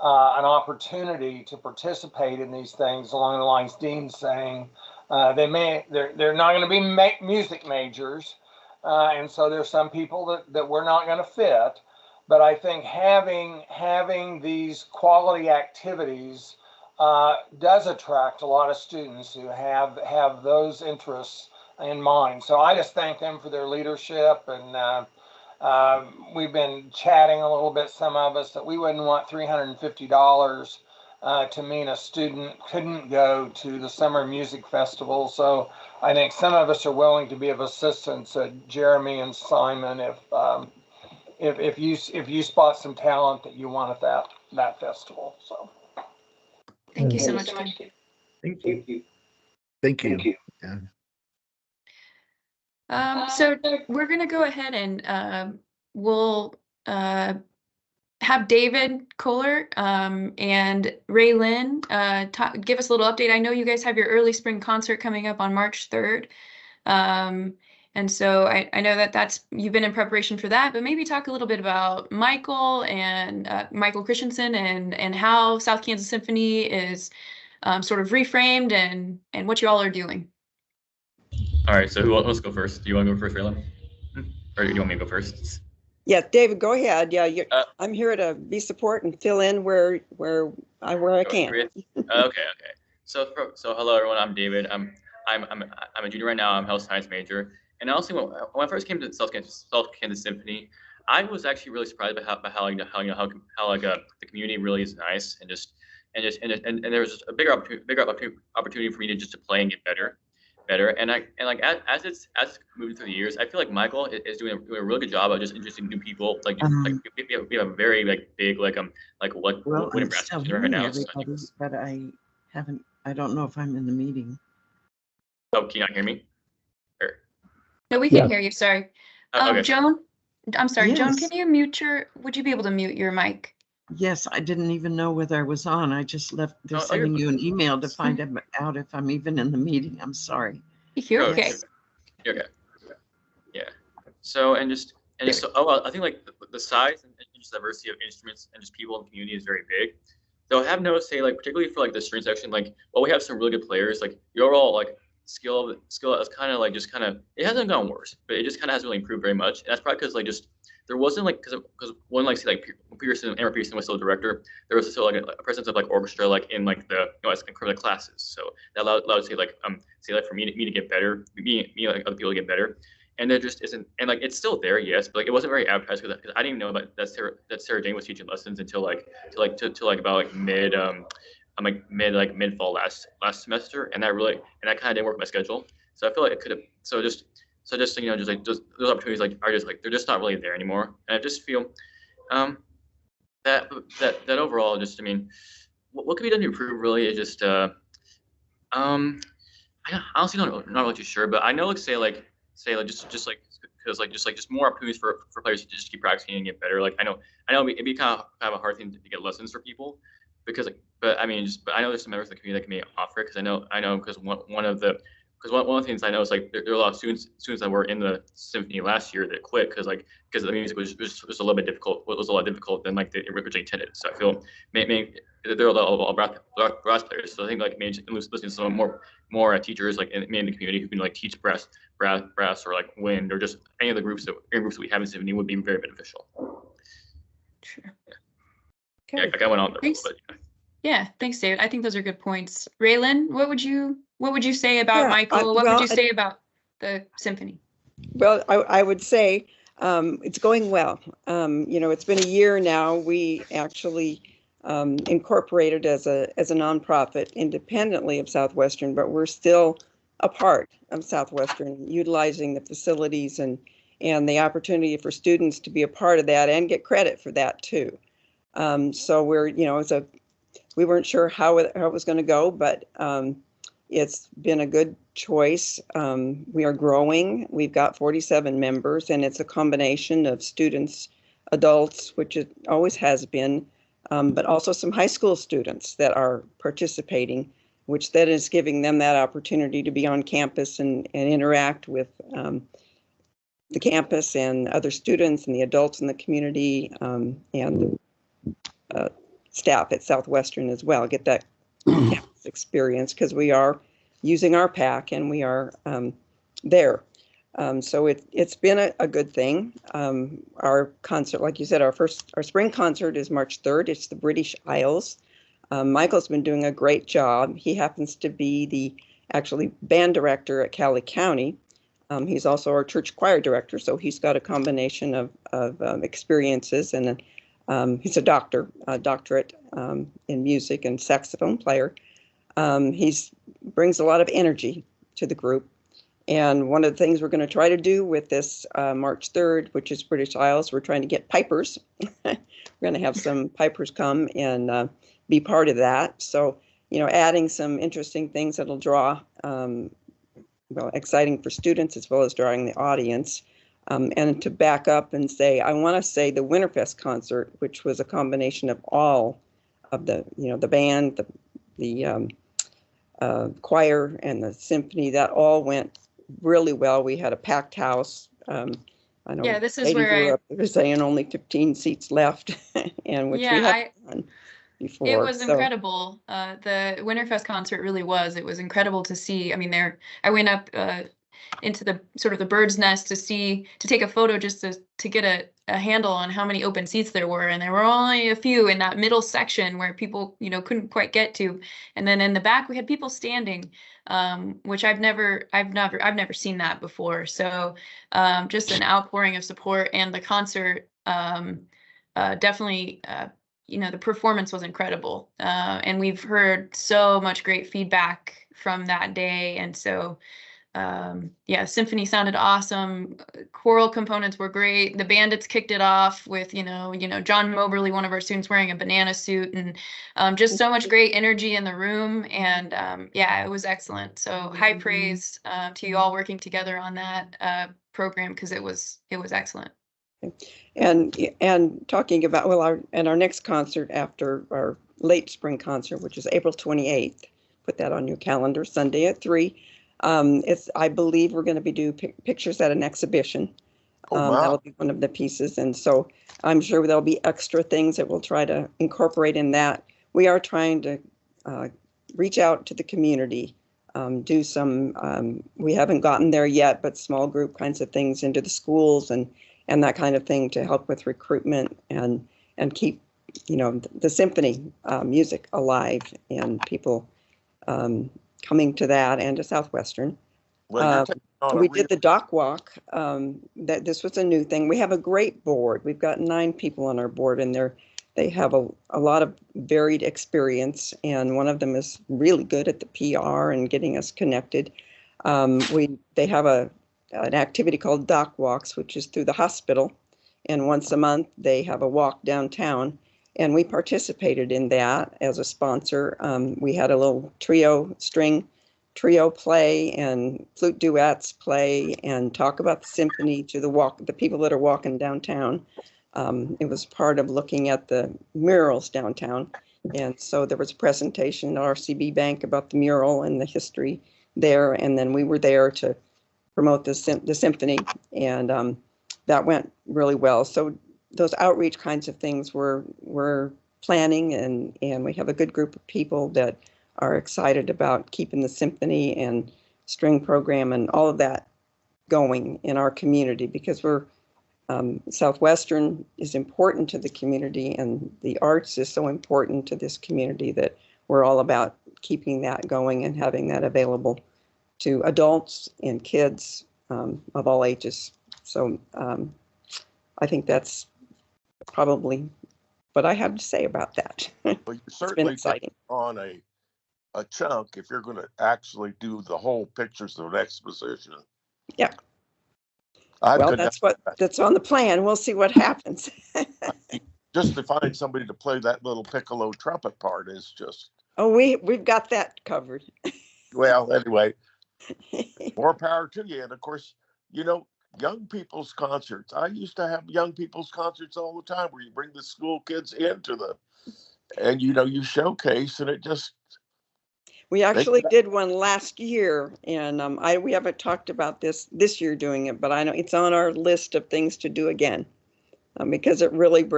an opportunity to participate in these things along the lines Dean's saying. They're not going to be music majors, and so there's some people that we're not going to fit. But I think having these quality activities does attract a lot of students who have those interests in mind. So I just thank them for their leadership, and we've been chatting a little bit, some of us, that we wouldn't want $350 to mean a student couldn't go to the Summer Music Festival. So I think some of us are willing to be of assistance, Jeremy and Simon, if you spot some talent that you want at that festival. So
thank you so much.
Thank you. Thank you. Yeah.
So we're going to go ahead and we'll have David Koller and Lynne give us a little update. I know you guys have your early spring concert coming up on March 3rd. And so I know that you've been in preparation for that, but maybe talk a little bit about Michael and Michael Christensen and how South Kansas Symphony is sort of reframed and what you all are doing.
All right, so who wants to go first? Do you want to go first, Rayla? Or do you want me to go first?
Yeah, David, go ahead. Yeah, I'm here to be support and fill in where I can.
Okay. So hello everyone. I'm David. I'm a junior right now. I'm a health science major. And honestly, when I first came to South Kansas Symphony, I was actually really surprised by how the community really is nice and there was just a bigger opportunity for me to just to play and get better. As it's moving through the years, I feel like Michael is doing a really good job of just introducing new people. We have a very big what Nebraska right now.
But I don't know if I'm in the meeting.
Oh, can you not hear me?
No, we can hear you. Sorry.
Okay.
Joan, I'm sorry.
Yes.
Joan, can you would you be able to mute your mic?
Yes, I didn't even know whether I was on. I just left. They're sending you an email to find out if I'm even in the meeting. I'm sorry.
You're okay.
You're okay. Yeah. So I think like the size and just diversity of instruments and just people in the community is very big. So I have noticed, particularly for the string section, while we have some really good players, the overall skill is kind of it hasn't gone worse, but it just kind of hasn't really improved very much. And that's probably because there wasn't like because one like say like Amber Pearson was still director, there was still like a presence of like orchestra like in like the as curricular classes. So that allowed say like for me to get better, me like other people to get better. And there just isn't, and like it's still there, yes, but like it wasn't very advertised because I didn't even know about that Sarah Jane was teaching lessons until like about like mid fall last semester, and that kind of didn't work with my schedule. So I feel like it could have just those opportunities like are just like they're just not really there anymore. And I just feel that overall, just I mean, what could be done to improve really is just I honestly not really too sure, but I know like say just more opportunities for players to just keep practicing and get better. Like I know it'd be kind of a hard thing to get lessons for people because but I know there's some members of the community that can offer it because I know because one of the things I know is like there are a lot of students that were in the symphony last year that quit because the music was a little bit difficult. It was a lot difficult than like they originally intended. So I feel maybe there are a lot of brass players. So I think like maybe listening to some more teachers like in the community who can like teach brass or like wind or just any of the groups that we have in symphony would be very beneficial.
Sure.
Okay. Yeah, I went on there.
Thanks. Yeah, thanks, David. I think those are good points. Raylan, what would you say about Michael? What would you say about the symphony?
Well, I would say it's going well. It's been a year now. We actually incorporated as a nonprofit independently of Southwestern, but we're still a part of Southwestern, utilizing the facilities and the opportunity for students to be a part of that and get credit for that too. So we're, we weren't sure how it was going to go, but it's been a good choice. We are growing. We've got 47 members, and it's a combination of students, adults, which it always has been, but also some high school students that are participating, which then is giving them that opportunity to be on campus and interact with the campus and other students and the adults in the community and the staff at Southwestern as well, get that campus experience because we are using our PAC and we are there. So it's been a good thing. Our concert, like you said, our spring concert is March 3rd. It's the British Isles. Michael's been doing a great job. He happens to be the actually band director at Cali County. He's also our church choir director, so he's got a combination of experiences, and he's a doctorate in music and saxophone player. He brings a lot of energy to the group. And one of the things we're going to try to do with this March 3rd, which is British Isles, we're trying to get pipers. We're going to have some pipers come and be part of that. So, adding some interesting things that'll draw, exciting for students as well as drawing the audience. And to back up and say, I want to say the Winterfest concert, which was a combination of all of the, the band, the choir and the symphony, that all went really well. We had a packed house. I know
this is where
I was saying only 15 seats left, and which we had done before.
It was incredible. The Winterfest concert really was. It was incredible to see. I mean, I went up into the sort of the bird's nest to take a photo just to get a handle on how many open seats there were, and there were only a few in that middle section where people couldn't quite get to, and then in the back we had people standing, which I've never seen that before. So just an outpouring of support, and the concert definitely the performance was incredible, and we've heard so much great feedback from that day, and so symphony sounded awesome. Choral components were great. The bandits kicked it off with, John Moberly, one of our students, wearing a banana suit, and just so much great energy in the room. And it was excellent. So high praise to you all working together on that program, because it was excellent.
And talking about our next concert after our late spring concert, which is April 28th, put that on your calendar, Sunday at 3. I believe we're going to be doing pictures at an exhibition. That'll be one of the pieces. And so I'm sure there'll be extra things that we'll try to incorporate in that. We are trying to reach out to the community, do some, we haven't gotten there yet, but small group kinds of things into the schools and and that kind of thing to help with recruitment and keep, you know, the symphony music alive and people coming to that and to Southwestern.
Well,
We did the dock walk. That this was a new thing. We have a great board. We've got 9 people on our board, and they have a lot of varied experience, and one of them is really good at the PR and getting us connected. They have an activity called dock walks, which is through the hospital, and once a month they have a walk downtown, and we participated in that as a sponsor. We had a little trio play and flute duets play and talk about the symphony to the people that are walking downtown. It was part of looking at the murals downtown. And so there was a presentation at RCB Bank about the mural and the history there. And then we were there to promote the symphony, and that went really well. So those outreach kinds of things we're planning, and we have a good group of people that are excited about keeping the symphony and string program and all of that going in our community, because Southwestern is important to the community, and the arts is so important to this community that we're all about keeping that going and having that available to adults and kids of all ages. So I think that's probably what I have to say about that.
Well, you certainly
exciting.
On a chunk if you're going to actually do the whole pictures of an exposition.
Yeah. Well, that's on the plan. We'll see what happens.
Just to find somebody to play that little piccolo trumpet part is just.
Oh, we've got that covered.
Well, anyway, more power to you. And of course, you know, young people's concerts. I used to have young people's concerts all the time where you bring the school kids and you know, you showcase, and it just.
We actually did one last year, and we haven't talked about this year doing it, but I know it's on our list of things to do again, because it really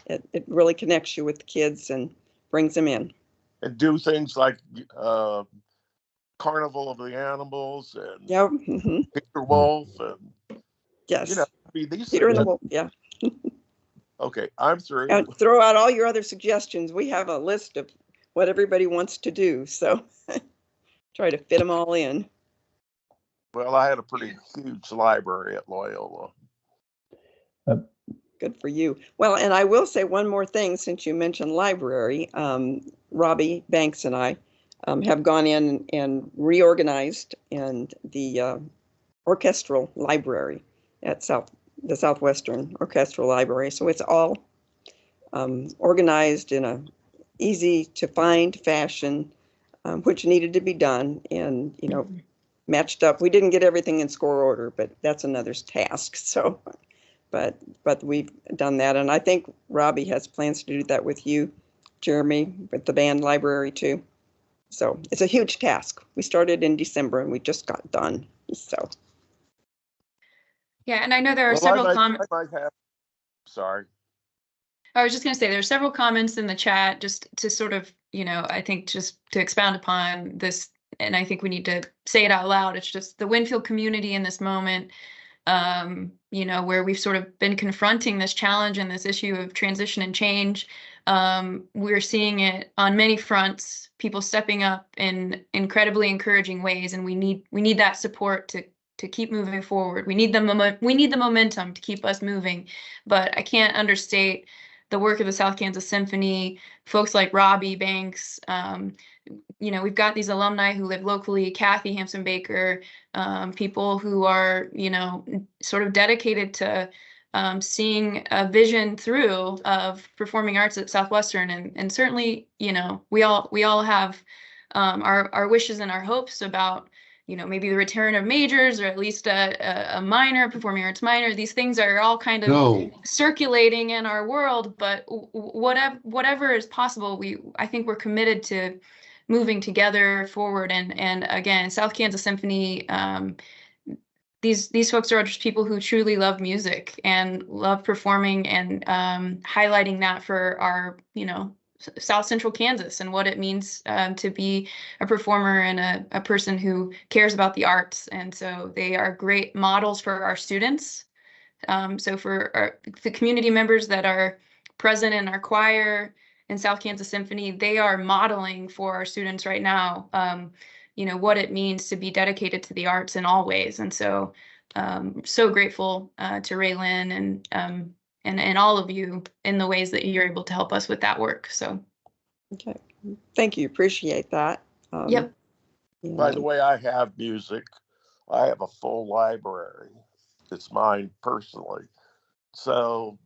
it really connects you with the kids and brings them in.
And do things like Carnival of the Animals and Peter Wolf and
yes,
you know, I mean, these
Peter
things,
and the Wolf, yeah.
Okay, I'm through.
And throw out all your other suggestions. We have a list of what everybody wants to do, so try to fit them all in.
Well, I had a pretty huge library at Loyola.
Good for you. Well, and I will say one more thing, since you mentioned library. Robbie Banks and I have gone in and reorganized and the orchestral library at the Southwestern Orchestral Library. So it's all organized in a easy to find fashion, which needed to be done, and you know, matched up. We didn't get everything in score order, but that's another task. So, but we've done that, and I think Robbie has plans to do that with you, Jeremy, with the band library too. So it's a huge task. We started in December and we just got done. So.
Yeah, and I know there are several comments.
Sorry.
I was just going to say there's several comments in the chat just to sort of, you know, I think just to expound upon this, and I think we need to say it out loud. It's just the Winfield community in this moment, you know, where we've sort of been confronting this challenge and this issue of transition and change. We're seeing it on many fronts, people stepping up in incredibly encouraging ways, and we need that support to keep moving forward. We need the momentum to keep us moving. But I can't understate the work of the South Kansas Symphony, folks like Robbie Banks. You know, we've got these alumni who live locally, Kathy Hampson Baker, people who are, you know, sort of dedicated to seeing a vision through of performing arts at Southwestern. And certainly, you know, we all have our wishes and our hopes about, you know, maybe the return of majors, or at least a minor, performing arts minor. These things are all kind of circulating in our world, but whatever is possible, I think we're committed to moving together forward. And again, South Kansas Symphony, these folks are just people who truly love music and love performing, and highlighting that for our, you know, South Central Kansas and what it means to be a performer and a person who cares about the arts. And so they are great models for our students So for the community members that are present in our choir and South Kansas Symphony, they are modeling for our students right now, what it means to be dedicated to the arts in all ways. And so, so grateful to Lynne and all of you in the ways that you're able to help us with that work. So,
okay, thank you. Appreciate that.
Yep.
By the way, I have music. I have a full library. It's mine personally. So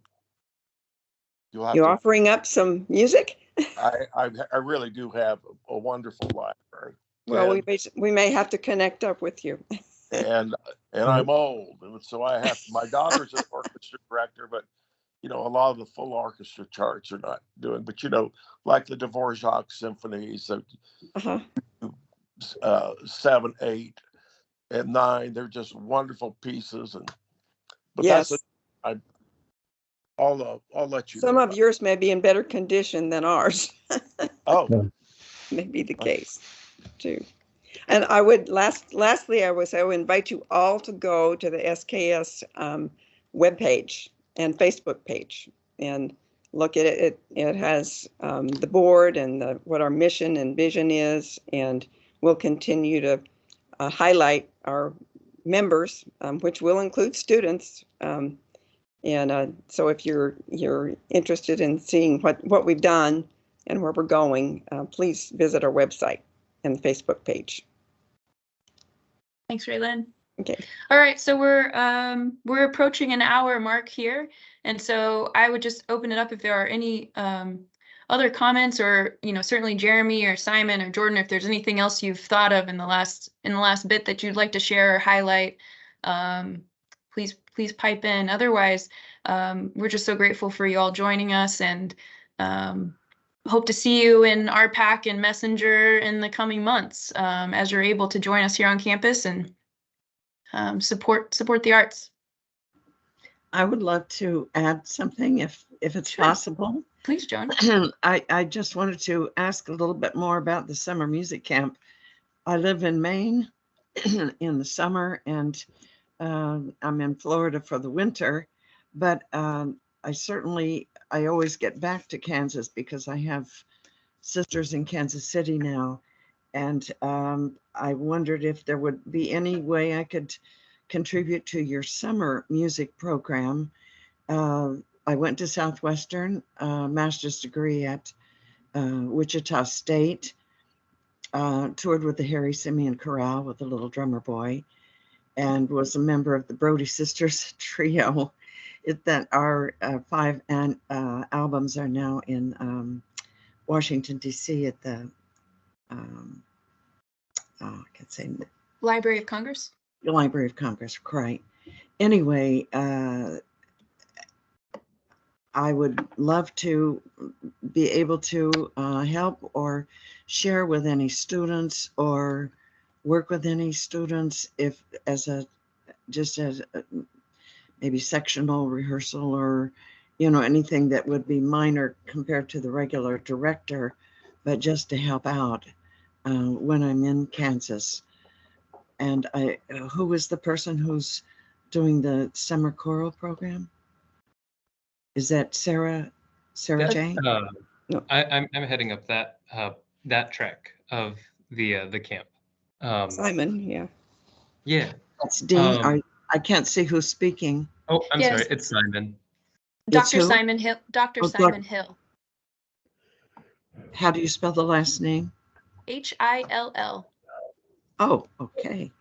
you offering up some music?
I really do have a wonderful library.
Well, we may have to connect up with you.
And I'm old, and so I have my daughter's an orchestra director, but a lot of the full orchestra charts are not doing. But like the Dvorak symphonies, 7, 8, and 9, they're just wonderful pieces. But
yes,
I'll let you.
Some of yours may be in better condition than ours.
Oh,
may be the case too. And I would lastly, I would invite you all to go to the SKS webpage and Facebook page and look at it. It has the board and what our mission and vision is, and we'll continue to highlight our members, which will include students. So if you're interested in seeing what we've done and where we're going, please visit our website and Facebook page.
Thanks, Lynne.
Okay.
All right, so we're approaching an hour mark here, and so I would just open it up if there are any other comments, or certainly Jeremy or Simon or Jordan, if there's anything else you've thought of in the last bit that you'd like to share or highlight, please pipe in. Otherwise, we're just so grateful for you all joining us, and hope to see you in RPAC and Messenger in the coming months as you're able to join us here on campus and support the arts.
I would love to add something if it's possible.
Please, Joan.
I just wanted to ask a little bit more about the summer music camp. I live in Maine in the summer, and I'm in Florida for the winter, but I always get back to Kansas because I have sisters in Kansas City now. And I wondered if there would be any way I could contribute to your summer music program. I went to Southwestern, master's degree at Wichita State, toured with the Harry Simeon Chorale with the Little Drummer Boy, and was a member of the Brody Sisters trio. That our 5 albums are now in Washington, D.C. at the I can't say
Library of Congress.
The Library of Congress, right? Anyway, I would love to be able to help or share with any students or work with any students if as maybe sectional rehearsal or, anything that would be minor compared to the regular director, but just to help out when I'm in Kansas. And who is the person who's doing the summer choral program? Is that Sarah J?
No. I'm heading up that track of the camp.
Simon, yeah.
Yeah.
That's Dean. I can't see who's speaking.
Oh, I'm sorry. It's Simon.
Dr. Simon Hill. Dr. Simon Hill.
How do you spell the last name?
Hill.
Oh, okay.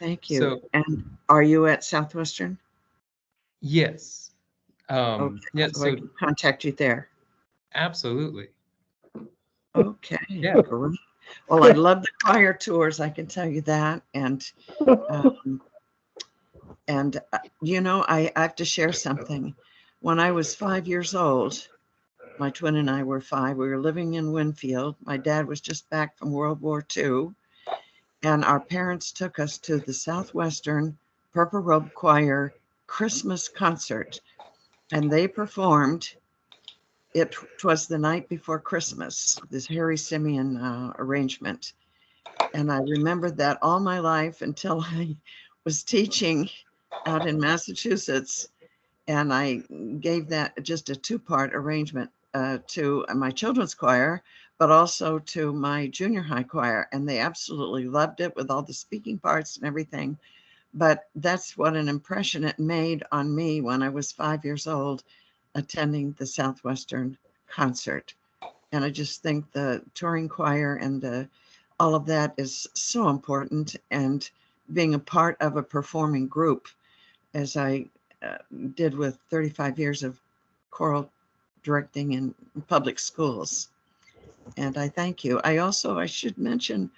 Thank you.
So,
and are you at Southwestern?
Yes.
Okay.
Yeah.
So I can contact you there.
Absolutely.
Okay.
Yeah.
Great. Well, I love the choir tours. I can tell you that. And I have to share something. When I was 5 years old, my twin and I were 5. We were living in Winfield. My dad was just back from World War II. And our parents took us to the Southwestern Purple Robe Choir Christmas concert. And they performed, it was the night before Christmas, this Harry Simeon arrangement. And I remembered that all my life until I was teaching out in Massachusetts, and I gave that just a two-part arrangement to my children's choir, but also to my junior high choir, and they absolutely loved it with all the speaking parts and everything. But that's what an impression it made on me when I was 5 years old, attending the Southwestern concert. And I just think the touring choir and all of that is so important, and being a part of a performing group, as I did with 35 years of choral directing in public schools. And I thank you. I should mention,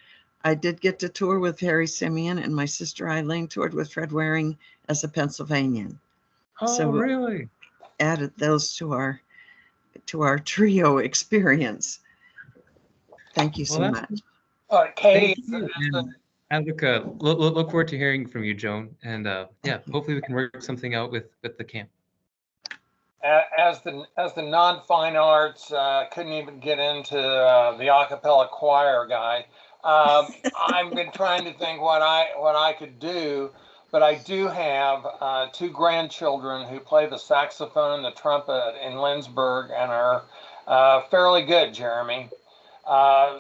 I did get to tour with Harry Simeon, and my sister Eileen toured with Fred Waring as a Pennsylvanian.
Oh,
so
really?
Added those to our trio experience. Thank you so much.
Katie,
look forward to hearing from you, Joan. And yeah, hopefully we can work something out with the camp.
as the non-fine arts couldn't even get into the a cappella choir guy. I've been trying to think what I could do, but I do have two grandchildren who play the saxophone and the trumpet in Lindsborg and are fairly good, Jeremy.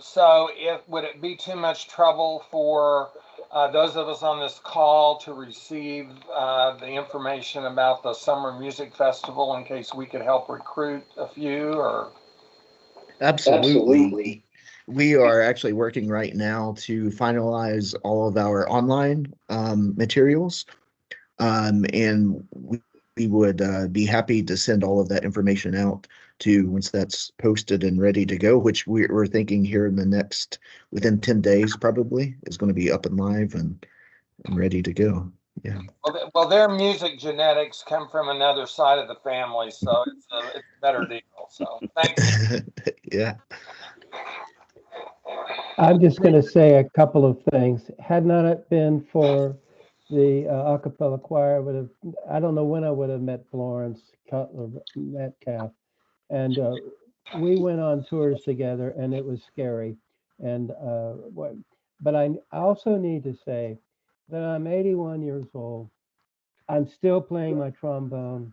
So would it be too much trouble for those of us on this call to receive the information about the Summer Music Festival in case we could help recruit a few? Or
Absolutely. We are actually working right now to finalize all of our online materials. And we would be happy to send all of that information out to once that's posted and ready to go, which we're thinking here in within 10 days probably is going to be up and live and ready to go. Yeah.
Well, their music genetics come from another side of the family, so it's a better deal. So thanks.
Yeah.
I'm just going to say a couple of things. Had not it been for the a cappella choir, I don't know when I would have met Florence Cutler Metcalf. And we went on tours together, and it was scary. And but I also need to say that I'm 81 years old. I'm still playing my trombone,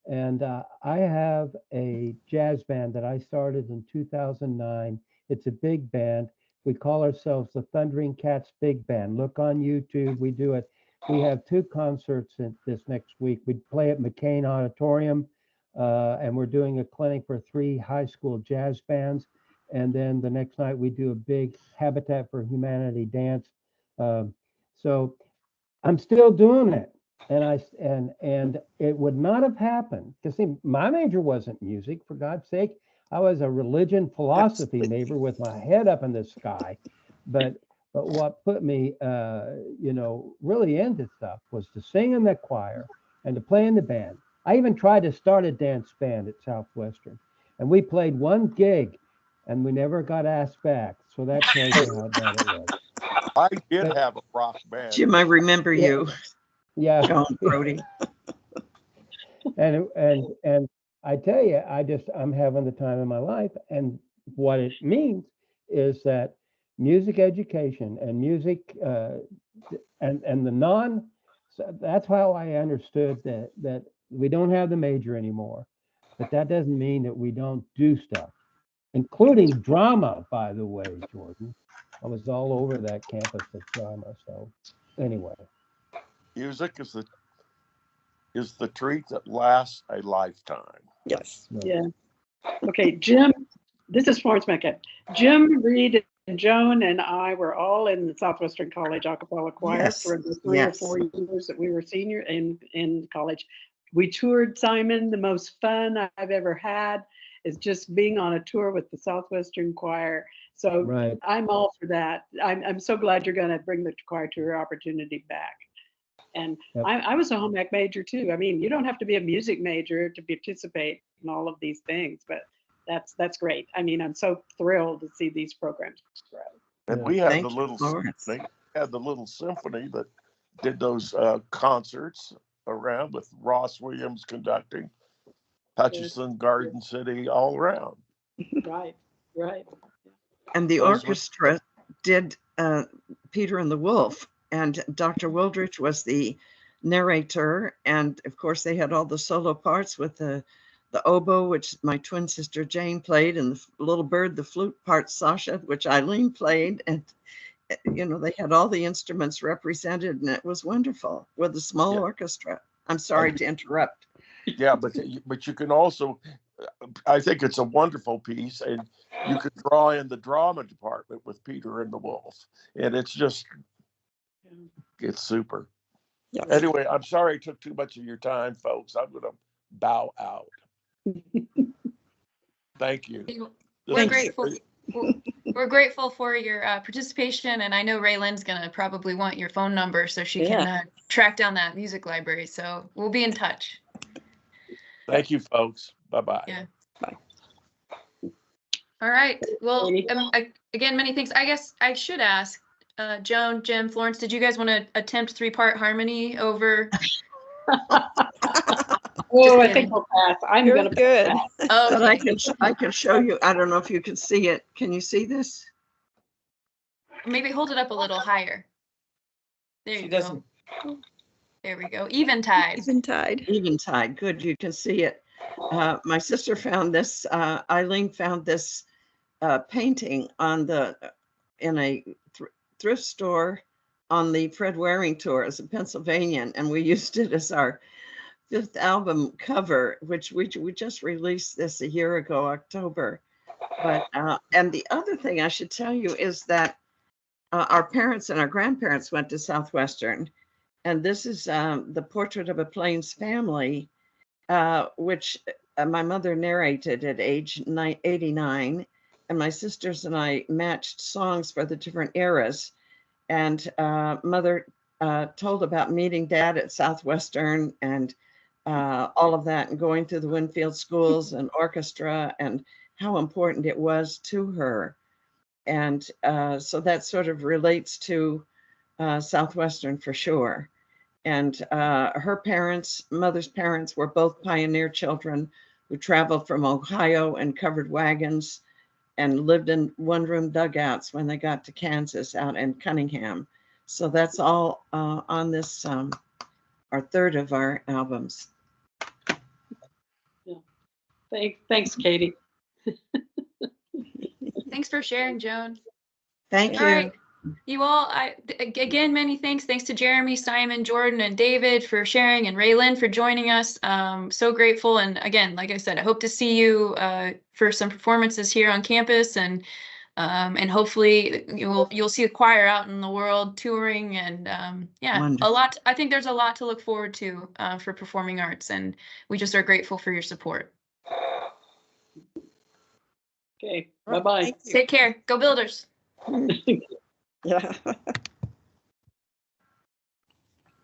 and I have a jazz band that I started in 2009. It's a big band. We call ourselves the Thundering Cats Big Band. Look on YouTube. We do it. We have two concerts this next week. We play at McCain Auditorium. And we're doing a clinic for 3 high school jazz bands. And then the next night we do a big Habitat for Humanity dance. So I'm still doing it. And it would not have happened because my major wasn't music, for God's sake. I was a religion philosophy major with my head up in the sky. But what put me, really into stuff was to sing in the choir and to play in the band. I even tried to start a dance band at Southwestern, and we played one gig, and we never got asked back. So that tells you how bad it was.
I did have a rock band.
Jim, I remember you.
Yeah,
John Brody.
and I tell you, I'm having the time of my life, and what it means is that music education and music and the that's how I understood that we don't have the major anymore, but that doesn't mean that we don't do stuff, including drama, by the way, Jordan. I was all over that campus of drama. So anyway.
Music is the treat that lasts a lifetime.
Yes. Yeah. Okay, Jim, this is Florence Metcalf. Jim, Reed, and Joan and I were all in the Southwestern College a cappella choir for the 3 or 4 years that we were senior in college. We toured Simon. The most fun I've ever had is just being on a tour with the Southwestern choir. So right. I'm all for that. I'm so glad you're going to bring the choir tour opportunity back. And yep. I was a home ec major too. I mean, you don't have to be a music major to participate in all of these things, but that's great. I mean, I'm so thrilled to see these programs grow.
And we had the little symphony that did those concerts around with Ross Williams conducting, Hutchinson, Garden City, all around.
Right.
And the orchestra did Peter and the Wolf, and Dr. Wildrich was the narrator. And of course, they had all the solo parts with the oboe, which my twin sister Jane played, and the little bird, the flute part, Sasha, which Eileen played. And, you know, they had all the instruments represented, and it was wonderful with a small orchestra. I'm sorry to interrupt.
Yeah, but you can also, I think it's a wonderful piece, and you could draw in the drama department with Peter and the Wolf, and it's just, it's super.
Yeah.
Anyway, I'm sorry I took too much of your time, folks. I'm going to bow out. Thank you.
We're grateful. We're grateful for your participation, and I know Raylan's going to probably want your phone number so she can track down that music library. So we'll be in touch.
Thank you, folks. Bye-bye.
Yeah.
Bye.
All right. Well, again, many thanks. I guess I should ask Joan, Jim, Florence, did you guys want to attempt 3-part harmony over?
Oh, I think we'll pass. I'm
You're
gonna
good.
pass.
Oh,
But I can show you. I don't know if you can see it. Can you see this?
maybe hold it up a little higher. There
She
you
doesn't.
go. There we go. Eventide.
Eventide.
Eventide. Good. You can see it. My sister found this. Eileen found this painting on in a thrift store on the Fred Waring tour as a Pennsylvanian, and we used it as our 5th album cover, which we just released this a year ago, October. But and the other thing I should tell you is that our parents and our grandparents went to Southwestern, and this is the portrait of a Plains family, which my mother narrated at age 89, and my sisters and I matched songs for the different eras. And mother told about meeting dad at Southwestern and all of that, and going to the Winfield schools and orchestra, and how important it was to her. And so that sort of relates to Southwestern for sure. And her parents, mother's parents, were both pioneer children who traveled from Ohio and covered wagons and lived in one-room dugouts when they got to Kansas out in Cunningham. So that's all on this, our third of our albums.
Yeah. Thanks, Katie.
Thanks for sharing, Joan.
Thank you.
All right. You all, again, many thanks. Thanks to Jeremy, Simon, Jordan, and David for sharing, and Lynne for joining us. So grateful. And again, like I said, I hope to see you for some performances here on campus, and hopefully you'll see the choir out in the world touring, and yeah,
Wonderful.
a lot. I think there's a lot to look forward to for Performing Arts, and we just are grateful for your support.
Okay, bye-bye.
Take care. Go Builders.
Yeah.